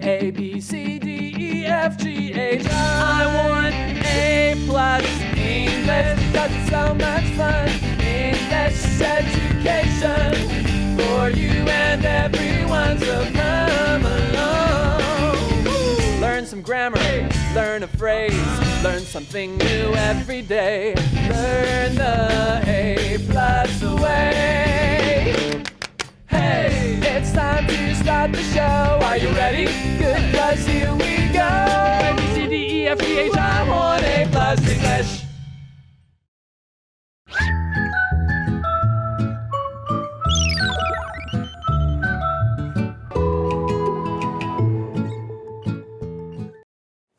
A, B, C, D, E, F, G, H, I want A+, English, because it's so much fun. English education for you and everyone, so come along. Learn some grammar, learn a phrase, learn something new every day. Learn the A+ way. Hey, it's time to start the show. Are you ready? Good, 'cause here we go. A, B, C, D, E, F, G, H, I want A+ English.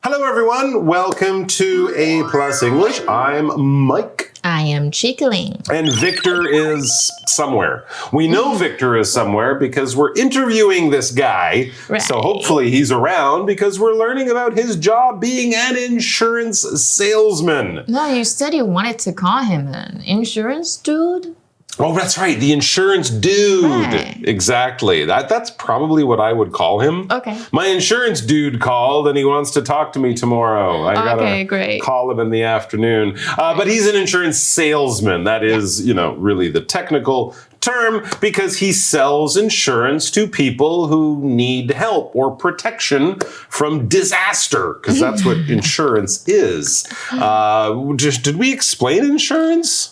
Hello everyone, welcome to A+ English. I'm Mike. I am Chickling. And Victor is somewhere. We know Victor is somewhere because we're interviewing this guy. Right. So hopefully he's around because we're learning about his job being an insurance salesman. No, you said you wanted to call him an insurance dude? Oh, that's right. The insurance dude. Right. Exactly. That's probably what I would call him. Okay. My insurance dude called and he wants to talk to me tomorrow. I gotta great. call him in the afternoon. But he's an insurance salesman. That is, really the technical term because he sells insurance to people who need help or protection from disaster because that's what insurance is. Did we explain insurance?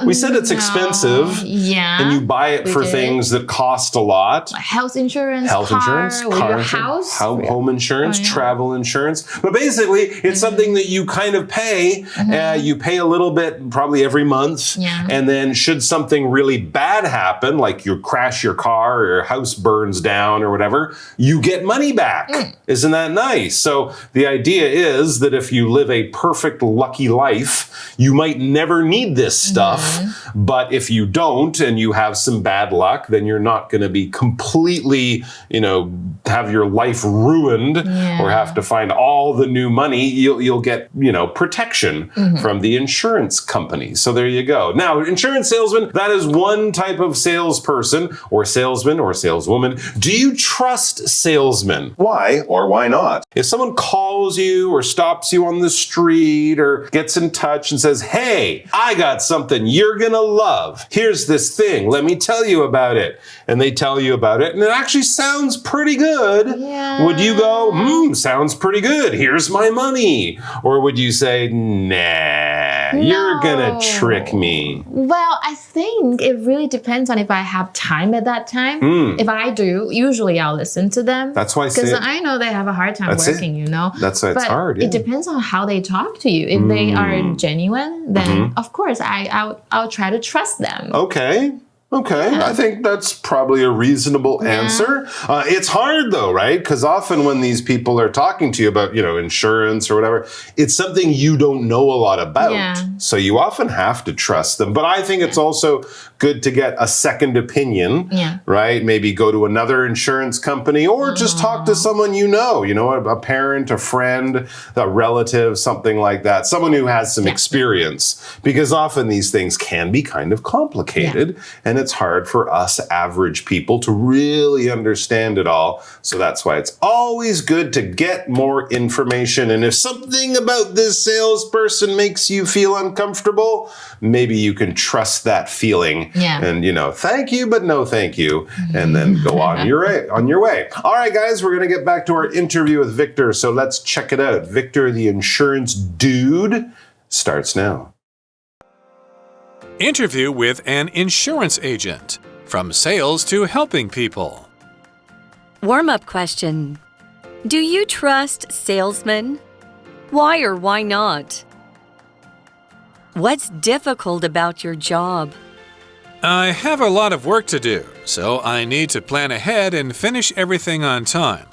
We said it's expensive. Yeah. And you buy it for things that cost a lot. Like health insurance, car insurance, house. Home insurance, travel insurance. But basically, it's something that you kind of pay. You pay a little bit probably every month. Yeah. And then should something really bad happen, like you crash your car or your house burns down or whatever, you get money back. Isn't that nice? So the idea is that if you live a perfect lucky life, you might never need this stuff. But if you don't and you have some bad luck, then you're not going to be completely, have your life ruined or have to find all the new money. You'll get, protection from the insurance company. So there you go. Now, insurance salesman, that is one type of salesperson or salesman or saleswoman. Do you trust salesmen? Why or why not? If someone calls you or stops you on the street or gets in touch and says, hey, I got something you're gonna love. Here's this thing. Let me tell you about it. And they tell you about it, and it actually sounds pretty good. Yeah. Would you go, sounds pretty good. Here's my money. Or would you say, nah, you're gonna trick me? Well, I think it really depends on if I have time at that time. If I do, usually I'll listen to them. That's why I say because I know they have a hard time working, That's why it's hard. It depends on how they talk to you. If they are genuine, then of course I'll try to trust them. Okay. I think that's probably a reasonable answer. It's hard though, right? Because often when these people are talking to you about, insurance or whatever, it's something you don't know a lot about. Yeah. So you often have to trust them. But I think it's also good to get a second opinion, right? Maybe go to another insurance company or just talk to someone a parent, a friend, a relative, something like that. Someone who has some experience. Because often these things can be kind of complicated and it's hard for us average people to really understand it all. So that's why it's always good to get more information. And if something about this salesperson makes you feel uncomfortable, maybe you can trust that feeling. And, thank you, but no thank you. And then go on your way. All right, guys, we're going to get back to our interview with Victor. So let's check it out. Victor, the insurance dude, starts now. Interview with an insurance agent. From sales to helping people. Warm-up question. Do you trust salesmen? Why or why not? What's difficult about your job? I have a lot of work to do, so I need to plan ahead and finish everything on time.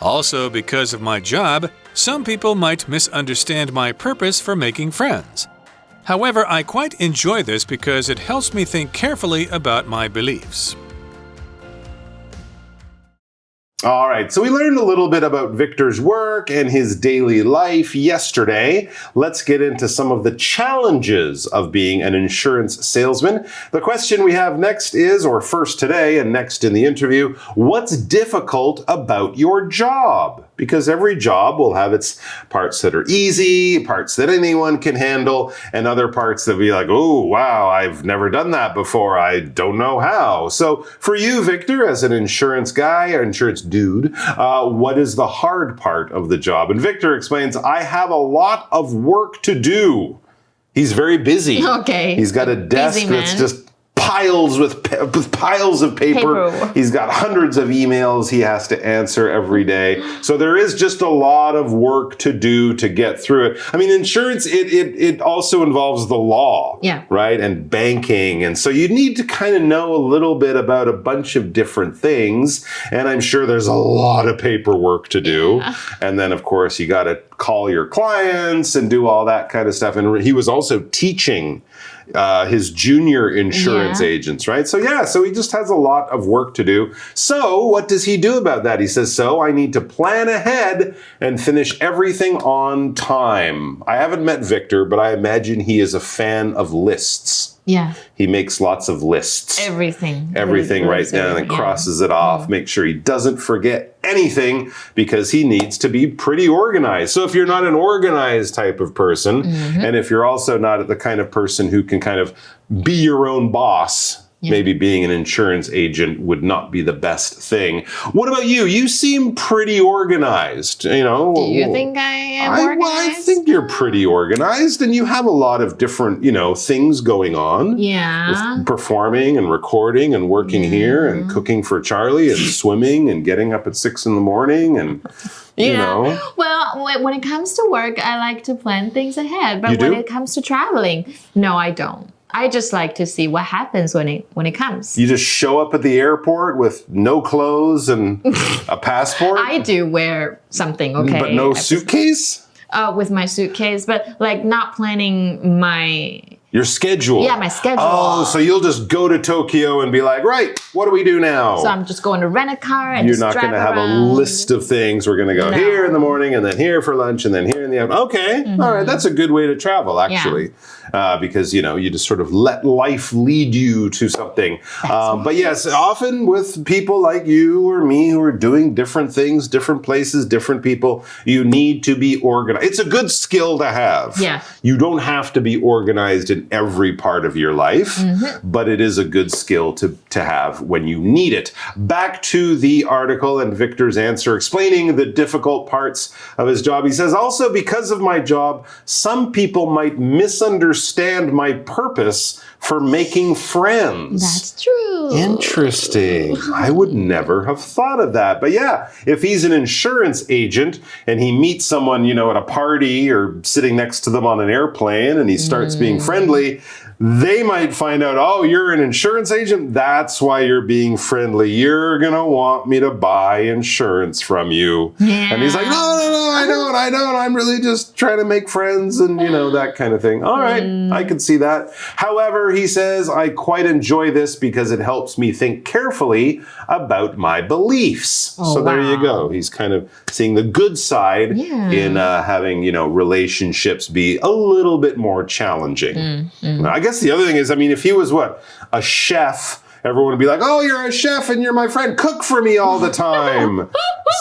Also, because of my job, some people might misunderstand my purpose for making friends. However, I quite enjoy this because it helps me think carefully about my beliefs. All right, so we learned a little bit about Victor's work and his daily life yesterday. Let's get into some of the challenges of being an insurance salesman. The question we have next is, or first today and next in the interview, what's difficult about your job? Because every job will have its parts that are easy, parts that anyone can handle, and other parts that be like, oh, wow, I've never done that before. I don't know how. So for you, Victor, as an insurance guy, or insurance dude, what is the hard part of the job? And Victor explains, I have a lot of work to do. He's very busy. Okay. He's got a desk that's just piles with piles of paper. He's got hundreds of emails he has to answer every day. So there is just a lot of work to do to get through it. I mean, insurance, it also involves the law, right? And banking. And so you need to kind of know a little bit about a bunch of different things. And I'm sure there's a lot of paperwork to do. And then, of course, you got to call your clients and do all that kind of stuff. And he was also teaching his junior insurance agents, right? So he just has a lot of work to do. So what does he do about that? He says, so I need to plan ahead and finish everything on time. I haven't met Victor, but I imagine he is a fan of lists. Yeah. He makes lots of lists. Everything right down and crosses it off. Make sure he doesn't forget anything because he needs to be pretty organized. So if you're not an organized type of person, and if you're also not the kind of person who can kind of be your own boss, maybe being an insurance agent would not be the best thing. What about you? You seem pretty organized, you know. Do you think I am organized? Well, I think you're pretty organized and you have a lot of different, things going on. Yeah. With performing and recording and working here and cooking for Charlie and swimming and getting up at 6 a.m. and you know. Well, when it comes to work, I like to plan things ahead. But when it comes to traveling, no, I don't. I just like to see what happens when it comes. You just show up at the airport with no clothes and a passport? I do wear something, okay? But no suitcase? With my suitcase, but like not planning my... Your schedule? Yeah, my schedule. Oh, so you'll just go to Tokyo and be like, right, what do we do now? So I'm just going to rent a car and You're just not drive going to have a around. list of things. We're going to go here in the morning and then here for lunch and then here in the afternoon. Okay, all right, that's a good way to travel, actually. Because, you just sort of let life lead you to something. But yes, often with people like you or me who are doing different things, different places, different people, you need to be organized. It's a good skill to have. Yeah. You don't have to be organized in every part of your life, but it is a good skill to have when you need it. Back to the article and Victor's answer explaining the difficult parts of his job. He says, also because of my job, some people might misunderstand my purpose for making friends. That's true. Interesting. I would never have thought of that. But yeah, if he's an insurance agent and he meets someone, at a party or sitting next to them on an airplane and he starts being friendly, they might find out, oh, you're an insurance agent? That's why you're being friendly. You're going to want me to buy insurance from you. Yeah. And he's like, no, I don't. I'm really just trying to make friends and, that kind of thing. All right, I can see that. However, he says, I quite enjoy this because it helps me think carefully about my beliefs. So there you go. He's kind of seeing the good side in having, relationships be a little bit more challenging. I guess the other thing is, if he was a chef, everyone would be like, oh, you're a chef and you're my friend. Cook for me all the time.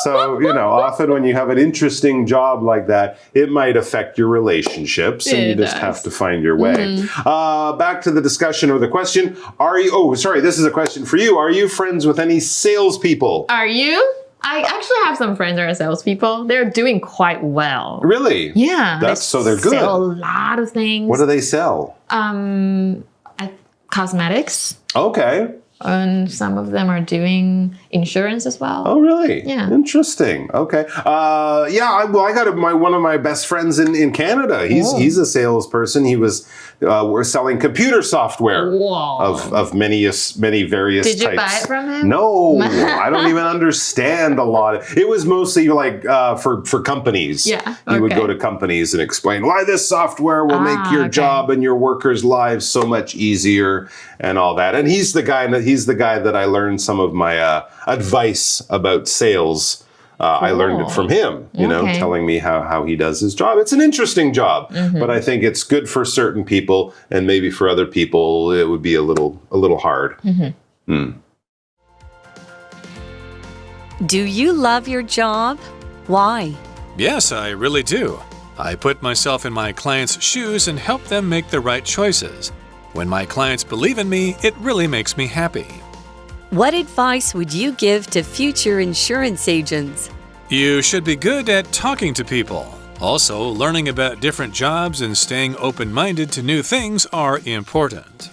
So, often when you have an interesting job like that, it might affect your relationships and you just have to find your way. Back to the discussion or the question. This is a question for you. Are you friends with any salespeople? Are you? I actually have some friends who are salespeople. They're doing quite well. Really? Yeah. So they're good. Sell a lot of things. What do they sell? Cosmetics. Okay. And some of them are doing insurance as well. Oh, really? Yeah. Interesting. Okay. I got one of my best friends in Canada. He's a salesperson. We're selling computer software of many various types. Did you buy it from him? No, I don't even understand a lot. It was mostly like for companies. Yeah. You would go to companies and explain why this software will make your job and your workers' lives so much easier and all that. And he's the guy that I learned some of my advice about sales. I learned it from him, telling me how he does his job. It's an interesting job, but I think it's good for certain people, and maybe for other people it would be a little hard. Do you love your job? Why? Yes, I really do. I put myself in my clients' shoes and help them make the right choices. When my clients believe in me, it really makes me happy. What advice would you give to future insurance agents? You should be good at talking to people. Also, learning about different jobs and staying open-minded to new things are important.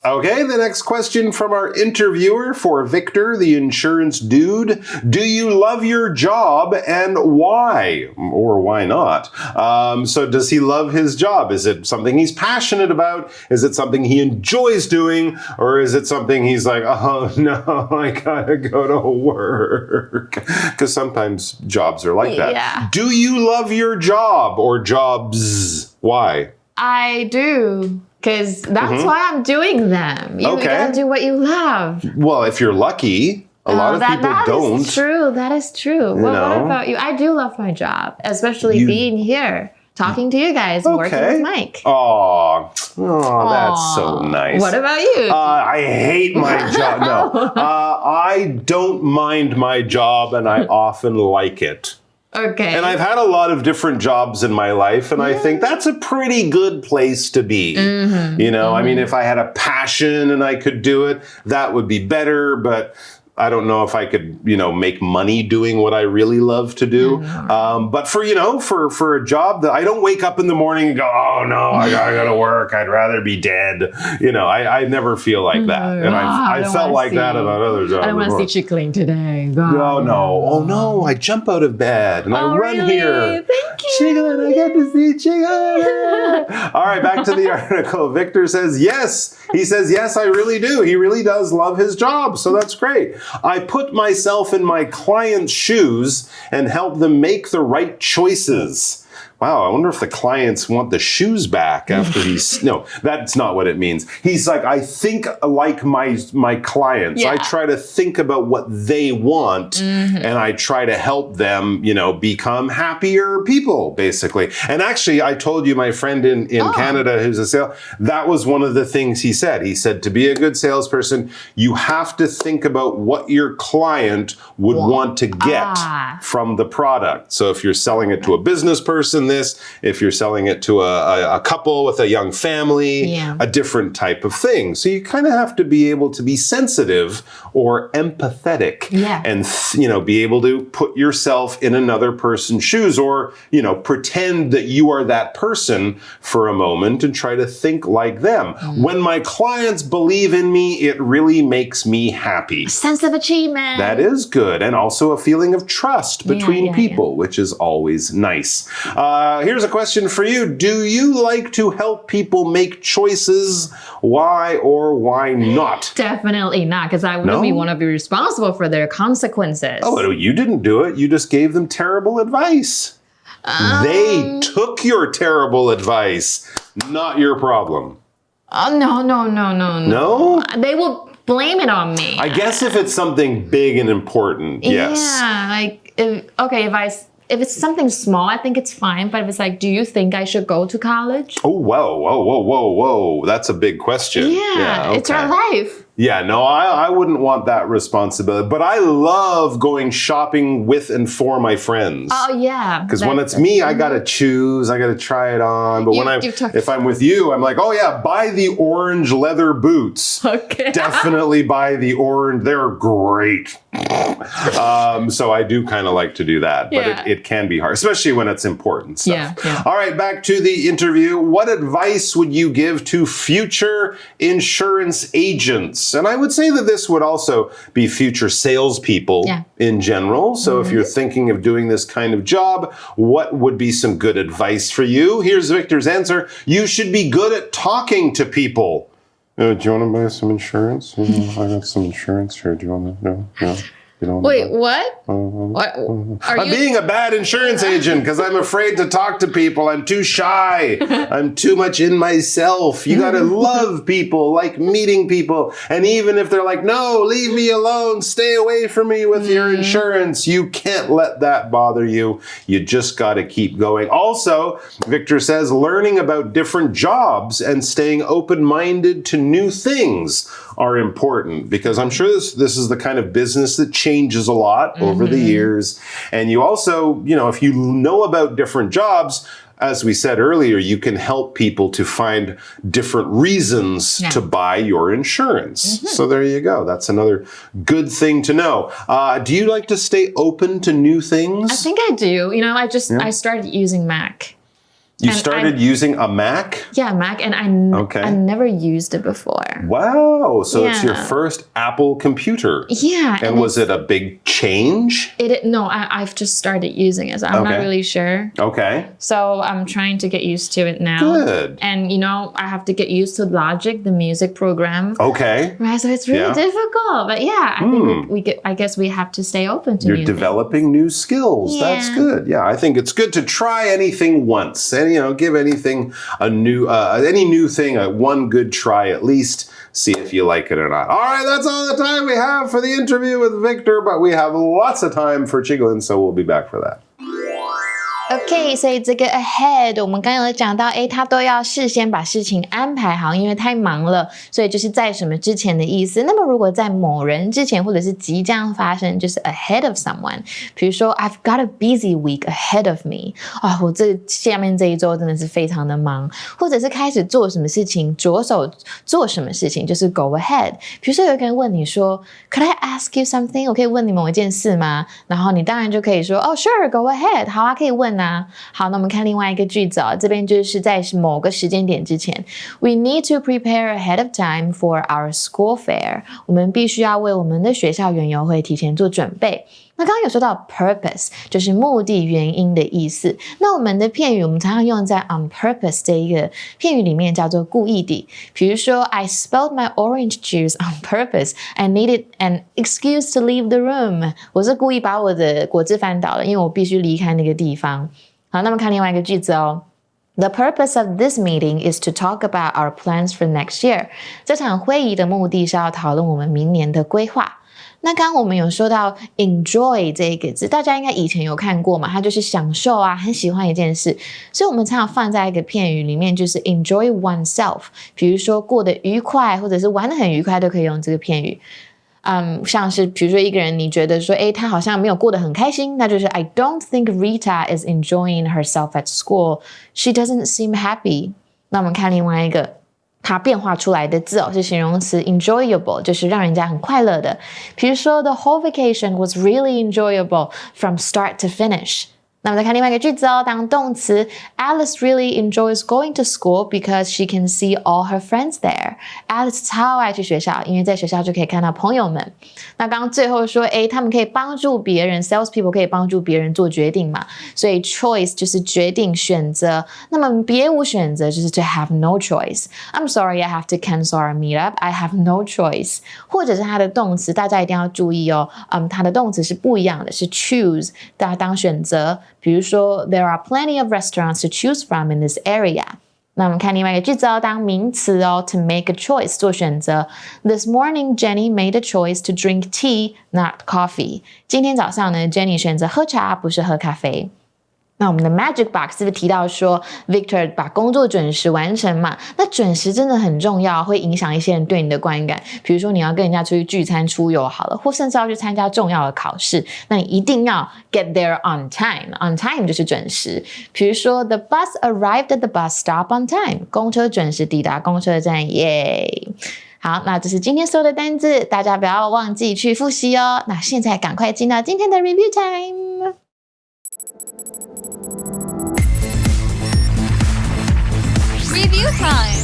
Okay, the next question from our interviewer for Victor, the insurance dude. Do you love your job and why? Or why not? So does he love his job? Is it something he's passionate about? Is it something he enjoys doing? Or is it something he's like, oh no, I gotta go to work? Because sometimes jobs are like that. Yeah. Do you love your job or jobs? Why? I do. Because that's why I'm doing them. You gotta do what you love. Well, if you're lucky, a lot of people don't. That is true. That is true. Well, what about you? I do love my job, especially being here, talking to you guys, working with Mike. Oh, that's so nice. What about you? I hate my job. No, I don't mind my job, and I often like it. Okay. And I've had a lot of different jobs in my life, and I think that's a pretty good place to be. I mean, if I had a passion and I could do it, that would be better, but I don't know if I could, make money doing what I really love to do. But for a job that I don't wake up in the morning and go, oh no, I gotta go to work. I'd rather be dead. I never feel like that. And I felt like that about other jobs. I don't want to see chickling today. Oh no, I jump out of bed and I run here. Thank you. Chicken, I get to see chicken. All right, back to the article. Victor says, yes. He says, yes, I really do. He really does love his job. So that's great. I put myself in my client's shoes and help them make the right choices. Wow, I wonder if the clients want the shoes back after he's... No, that's not what it means. He's like, I think like my clients. I try to think about what they want, and I try to help them, become happier people, basically. And actually, I told you my friend in Canada who's a sales... That was one of the things he said. He said, to be a good salesperson, you have to think about what your client would want to get from the product. So if you're selling it to a business person, if you're selling it to a couple with a young family, a different type of thing. So you kind of have to be able to be sensitive or empathetic and, be able to put yourself in another person's shoes or, pretend that you are that person for a moment and try to think like them. When my clients believe in me, it really makes me happy. Sense of achievement. That is good. And also a feeling of trust between people, which is always nice. Here's a question for you. Do you like to help people make choices? Why or why not? Definitely not, because I wouldn't want to be responsible for their consequences. Oh, you didn't do it. You just gave them terrible advice. They took your terrible advice, not your problem. No. No? They will blame it on me. I guess if it's something big and important, yes. Yeah, like, if it's something small, I think it's fine. But if it's like, do you think I should go to college? Oh, whoa. That's a big question. Yeah, it's our life. Yeah, no, I wouldn't want that responsibility. But I love going shopping with and for my friends. Oh, yeah. Because when it's me, I got to choose. I got to try it on. But if I'm with you, I'm like, oh, yeah, buy the orange leather boots. Okay. Definitely buy the orange. They're great. So I do kind of like to do that. But it can be hard, especially when it's important stuff. Yeah. All right, back to the interview. What advice would you give to future insurance agents? And I would say that this would also be future salespeople in general. So if you're thinking of doing this kind of job, what would be some good advice for you? Here's Victor's answer. You should be good at talking to people. Do you want to buy some insurance? I got some insurance here. Do you want to know? Yeah. You know Wait, what? What? I'm being a bad insurance agent because I'm afraid to talk to people. I'm too shy. I'm too much in myself. You got to love people, like meeting people. And even if they're like, no, leave me alone, stay away from me with your insurance, you can't let that bother you. You just got to keep going. Also, Victor says, learning about different jobs and staying open-minded to new things are important because I'm sure this is the kind of business that changes a lot over the years. And you also, if you know about different jobs, as we said earlier, you can help people to find different reasons to buy your insurance. So there you go. That's another good thing to know. Do you like to stay open to new things? I think I do. I started using Mac. You started using a Mac? Yeah, Mac, and I never used it before. Wow, so it's your first Apple computer. Yeah. And was it a big change? No, I've just started using it, so I'm not really sure. Okay. So I'm trying to get used to it now. Good. And, I have to get used to Logic, the music program. Okay. Right, so it's really difficult. But yeah, I think I guess we have to stay open to new things. You're developing new skills. Yeah. That's good. Yeah, I think it's good to try anything once. Give anything any new thing one good try at least. See if you like it or not. All right, that's all the time we have for the interview with Victor, but we have lots of time for Chiglin, so we'll be back for that. OK， 所以这个 ahead 我们刚刚有讲到，他都要事先把事情安排好，因为太忙了，所以就是在什么之前的意思。那么如果在某人之前或者是即将发生，就是 ahead of someone。比如说 I've got a busy week ahead of me。我下面这一周真的是非常的忙，或者是开始做什么事情，着手做什么事情，就是 go ahead。比如说有一个人问你说 Could I ask you something？ 我可以问你某一件事吗？然后你当然就可以说sure go ahead， 好啊，可以问。好，那我们看另外一个句子这边就是在某个时间点之前 We need to prepare ahead of time for our school fair 我们必须要为我们的学校园游会提前做准备。那刚刚有说到 purpose 就是目的原因的意思，那我们的片语我们常常用在 on purpose 这一个片语里面叫做故意的，比如说 I spilled my orange juice on purpose I needed an excuse to leave the room 我是故意把我的果汁翻倒了，因为我必须离开那个地方。好，那么看另外一个句子The purpose of this meeting is to talk about our plans for next year 这场会议的目的是要讨论我们明年的规划。那刚刚我们有说到 enjoy 这一个字，大家应该以前有看过嘛，它就是享受很喜欢一件事，所以我们常常放在一个片语里面，就是 enjoy oneself 比如说过得愉快或者是玩得很愉快都可以用这个片语。像是比如说一个人你觉得说他好像没有过得很开心，那就是 I don't think Rita is enjoying herself at school. She doesn't seem happy. 那我们看另外一个它变化出来的字是形容词 enjoyable 就是让人家很快乐的，比如说 The whole vacation was really enjoyable from start to finish。那么再看另外一个句子当动词 Alice really enjoys going to school because she can see all her friends there. Alice 超爱去学校，因为在学校就可以看到朋友们。那刚刚最后说他们可以帮助别人 salespeople 可以帮助别人做决定嘛，所以 choice 就是决定选择，那么别无选择就是 to have no choice. I'm sorry I have to cancel our meetup. I have no choice. 或者是它的动词大家一定要注意它的动词是不一样的，是 choose 大家当选择，比如说 There are plenty of restaurants to choose from in this area. 那我们看另外一个句子当名词to make a choice 做选择。This morning Jenny made a choice to drink tea, not coffee. 今天早上呢 Jenny 选择喝茶，不是喝咖啡。那我们的 Magic Box 是不是提到说 Victor 把工作准时完成嘛？那准时真的很重要，会影响一些人对你的观感。比如说你要跟人家出去聚餐出游好了，或甚至要去参加重要的考试，那你一定要 get there on time. On time 就是准时。比如说 The bus arrived at the bus stop on time. 公车准时抵达公车站，耶！好，那这是今天所有的单字，大家不要忘记去复习哦。那现在赶快进到今天的 Review Time。Review time.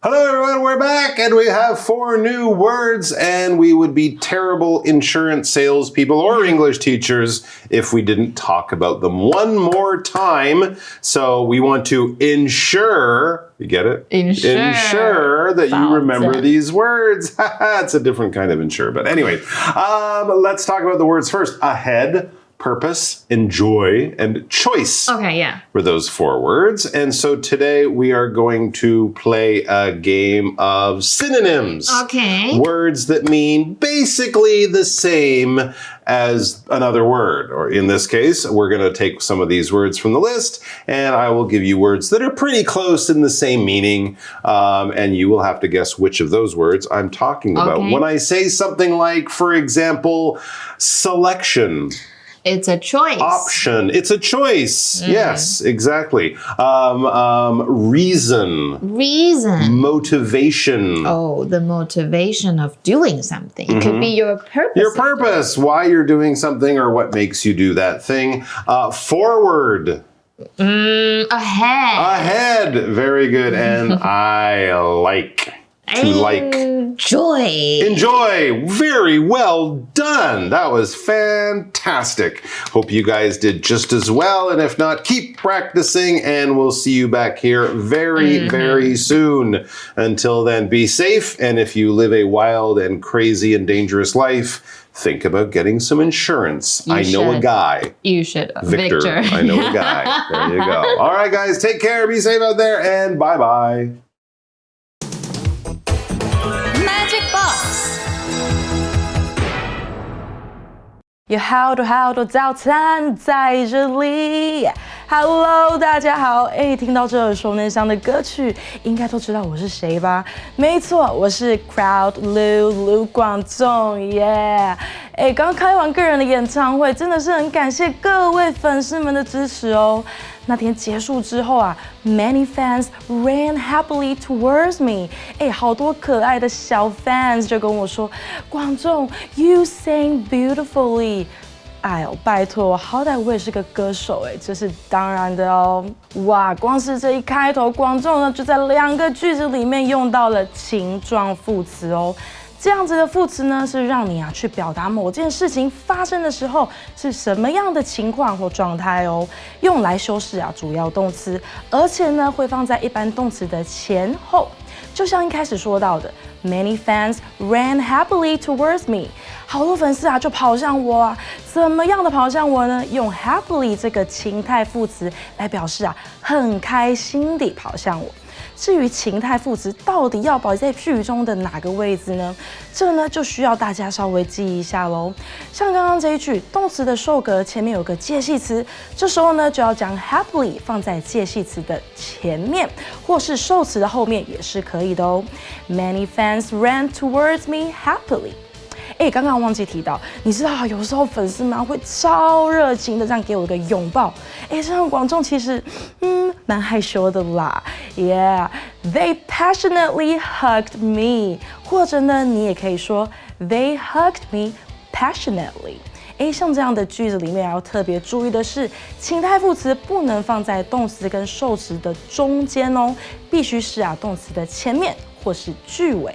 Hello everyone, we're back and we have 4 new words and we would be terrible insurance salespeople or English teachers if we didn't talk about them one more time. So we want to insure You get it? Ensure. Ensure that you remember these words. It's a different kind of ensure. But anyway, let's talk about the words first. Ahead, purpose, enjoy, and choice. Okay, yeah. Were those 4 words. And so today we are going to play a game of synonyms. Okay. Words that mean basically the same as another word. Or in this case, we're going to take some of these words from the list and I will give you words that are pretty close in the same meaning. And you will have to guess which of those words I'm talking about. Okay. When I say something like, for example, selection. It's a choice. Option. It's a choice. Yes, exactly. Reason. Reason. Motivation. Oh, the motivation of doing something. It could be your purpose. Your purpose. Why you're doing something or what makes you do that thing. Forward. Ahead. Ahead. Very good. And I like. To like. Enjoy. Enjoy. Very well done. That was fantastic. Hope you guys did just as well. And if not, keep practicing and we'll see you back here very, very soon. Until then, be safe. And if you live a wild and crazy and dangerous life, think about getting some insurance. I know a guy. You should. Victor. I know a guy. There you go. All right, guys. Take care. Be safe out there. And bye-bye.有好多早餐在这里。Hello， 大家好！听到这耳熟能详的歌曲，应该都知道我是谁吧？没错，我是 Crowd Lu 广仲耶！刚开完个人的演唱会，真的是很感谢各位粉丝们的支持哦。那天结束之后啊 ，many fans ran happily towards me。好多可爱的小 fans 就跟我说，广仲 ，you sing beautifully。哎呦，拜托，好歹我也是个歌手这是当然的哦。哇，光是这一开头，广仲呢就在2个句子里面用到了情状副词哦。这样子的副词呢，是让你去表达某件事情发生的时候是什么样的情况或状态哦，用来修饰主要动词，而且呢会放在一般动词的前后。就像一开始说到的 ，many fans ran happily towards me， 好多粉丝就跑向我啊，怎么样的跑向我呢？用 happily 这个情态副词来表示很开心地跑向我。至于情态副词到底要摆在句中的哪个位置呢？这呢就需要大家稍微记一下咯。像刚刚这一句，动词的受格前面有个介系词，这时候呢就要将 happily 放在介系词的前面，或是受词的后面也是可以的哦。Many fans ran towards me happily。刚刚忘记提到，你知道有时候粉丝们会超热情的这样给我一个拥抱，这样广仲其实蛮害羞的啦。Yeah, they passionately hugged me， 或者呢，你也可以说 they hugged me passionately。像这样的句子里面要特别注意的是，情态副词不能放在动词跟受词的中间哦，必须是动词的前面或是句尾。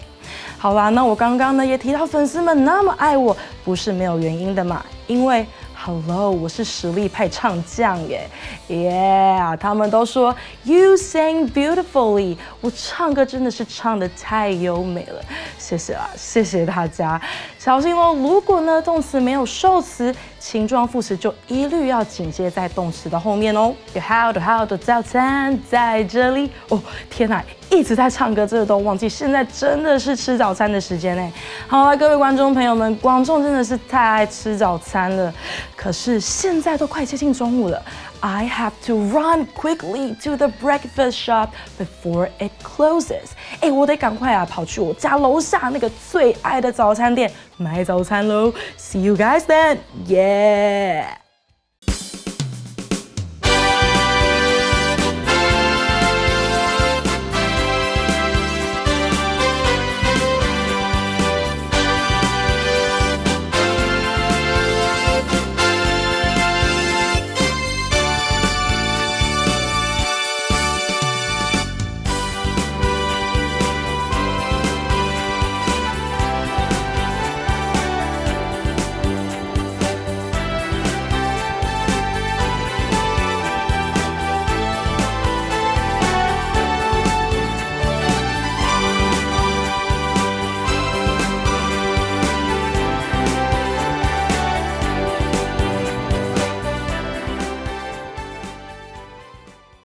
好啦，那我刚刚呢也提到粉丝们那么爱我，不是没有原因的嘛，因为 Hello， 我是实力派唱将耶 ，Yeah， 他们都说 You sing beautifully， 我唱歌真的是唱得太优美了，谢谢啦，谢谢大家。小心哦，如果呢动词没有受词，情状副词就一律要紧接在动词的后面哦。有好多早餐在这里哦，天哪，一直在唱歌，真的都忘记，现在真的是吃早餐的时间哎。好了，各位观众朋友们，广仲真的是太爱吃早餐了。可是现在都快接近中午了 ，I have to run quickly to the breakfast shop before it closes。我得赶快跑去我家楼下那个最爱的早餐店买早餐喽。See you guys then, yeah.